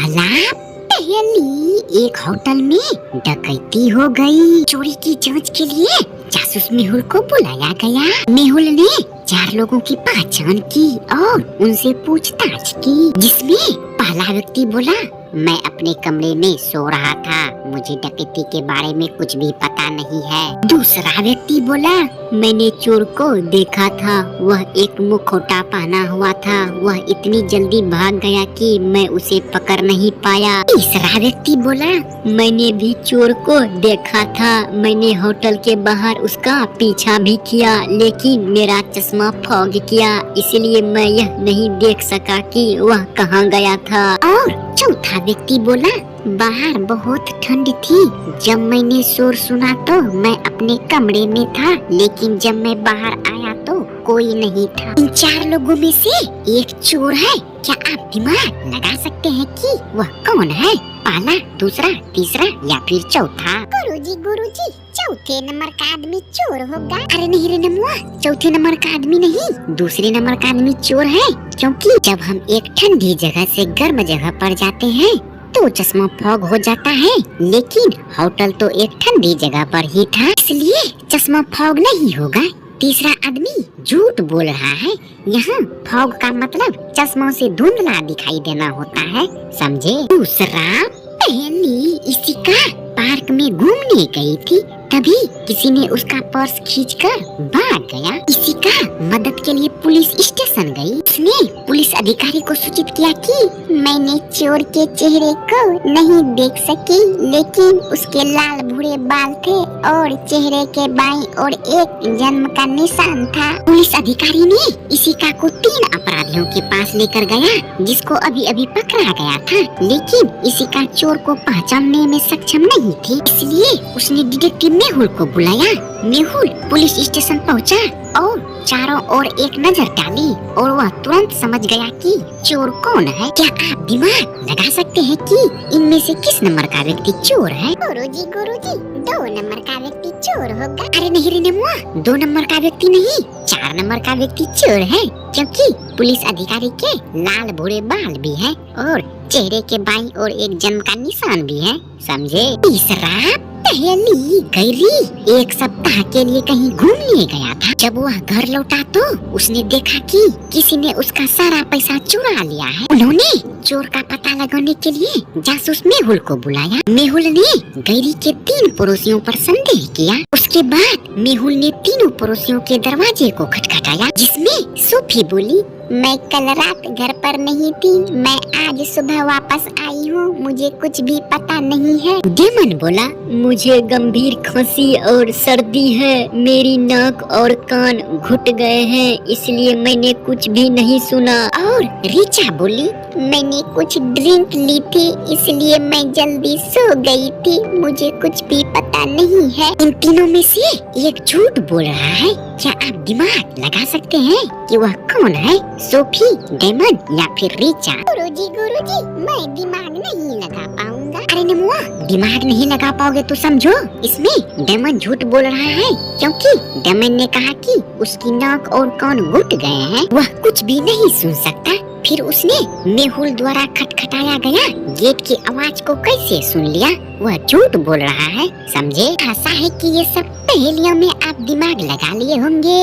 पहला पहली एक होटल में डकैती हो गई। चोरी की जांच के लिए जासूस मेहुल को बुलाया गया। मेहुल ने 4 लोगों की पहचान की और उनसे पूछताछ की, जिसमें पहला व्यक्ति बोला, मैं अपने कमरे में सो रहा था, मुझे डकैती के बारे में कुछ भी पता नहीं है। दूसरा व्यक्ति बोला, मैंने चोर को देखा था, वह एक मुखौटा पहना हुआ था, वह इतनी जल्दी भाग गया कि मैं उसे पकड़ नहीं पाया। तीसरा व्यक्ति बोला, मैंने भी चोर को देखा था, मैंने होटल के बाहर उसका पीछा भी किया, लेकिन मेरा चश्मा फॉग किया, इसलिए मैं यह नहीं देख सका कि वह कहाँ गया था। और चौथा व्यक्ति बोला, बाहर बहुत ठंड थी, जब मैंने शोर सुना तो मैं अपने कमरे में था, लेकिन जब मैं बाहर आया तो कोई नहीं था। इन 4 लोगों में से एक चोर है। क्या आप दिमाग लगा सकते हैं कि वह कौन है? पहला, दूसरा, तीसरा या फिर चौथा? गुरुजी, चौथे नंबर का आदमी चोर होगा। अरे नहीं रे नमुआ, चौथे नंबर का आदमी नहीं, दूसरे नंबर का आदमी चोर है, क्योंकि जब हम एक ठंडी जगह से गर्म जगह पर जाते हैं तो चश्मा फॉग हो जाता है, लेकिन होटल तो एक ठंडी जगह पर ही था, इसलिए चश्मा फॉग नहीं होगा। तीसरा आदमी झूठ बोल रहा है। यहाँ फॉग का मतलब चश्मों से धुंधला दिखाई देना होता है, समझे? दूसरा, पहली इशिका पार्क में घूमने गई थी, तभी किसी ने उसका पर्स खींचकर भाग गया। इशिका मदद के लिए पुलिस स्टेशन गई। उसने पुलिस अधिकारी को सूचित किया कि मैंने चोर के चेहरे को नहीं देख सकी, लेकिन उसके लाल भूरे बाल थे और चेहरे के बाईं ओर एक जन्म का निशान था। पुलिस अधिकारी ने इशिका को 3 अपराधियों के पास लेकर गया, जिसको अभी अभी पकड़ा गया था, लेकिन इशिका चोर को पहचानने में सक्षम नहीं थी, इसलिए उसने डिटेक्टिव मेहुल को बुलाया। मेहुल पुलिस स्टेशन पहुंचा और चारों ओर एक नजर डाली और वह तुरंत समझ गया कि चोर कौन है। क्या आप दिमाग लगा सकते हैं कि इनमें से किस नंबर का व्यक्ति चोर है? गुरुजी, 2 नंबर का व्यक्ति चोर होगा। अरे नहीं रे नमुआ, 2 नंबर का व्यक्ति नहीं, 4 नंबर का व्यक्ति चोर है, क्योंकि पुलिस अधिकारी के लाल भूरे बाल भी है और चेहरे के बाईं ओर एक जन्म का निशान भी है, समझे? तीसरा, पहली गैरी एक सप्ताह के लिए कहीं घूमने गया था। जब वह घर लौटा तो उसने देखा कि किसी ने उसका सारा पैसा चुरा लिया है। उन्होंने चोर का पता लगाने के लिए जासूस मेहुल को बुलाया। मेहुल ने गैरी के 3 पड़ोसियों पर संदेह किया। उसके बाद मेहुल ने तीनों पड़ोसियों के दरवाजे को खटखटाया, जिसमें सोफी बोली, मैं कल रात घर पर नहीं थी, मैं आज सुबह वापस आई हूँ, मुझे कुछ भी पता नहीं है। डेमन बोला, मुझे गंभीर खांसी और सर्दी है, मेरी नाक और कान घुट गए हैं, इसलिए मैंने कुछ भी नहीं सुना। और रीचा बोली, मैंने कुछ ड्रिंक ली थी, इसलिए मैं जल्दी सो गई थी, मुझे कुछ भी पता नहीं है। इन तीनों में से एक झूठ बोल रहा है। क्या आप दिमाग लगा सकते हैं कि वह कौन है? सोफी, डेमन या फिर रीचा? गुरुजी, मैं दिमाग नहीं लगा पाऊंगा। अरे नमुआ, दिमाग नहीं लगा पाओगे तो समझो, इसमें डेमन झूठ बोल रहा है, क्योंकि डेमन ने कहा कि उसकी नाक और कान घुट गए हैं, वह कुछ भी नहीं सुन सकता। फिर उसने मेहुल द्वारा खटखटाया गया गेट की आवाज को कैसे सुन लिया? वह झूठ बोल रहा है, समझे? आशा है कि ये सब पहेलियों में आप दिमाग लगा लिए होंगे।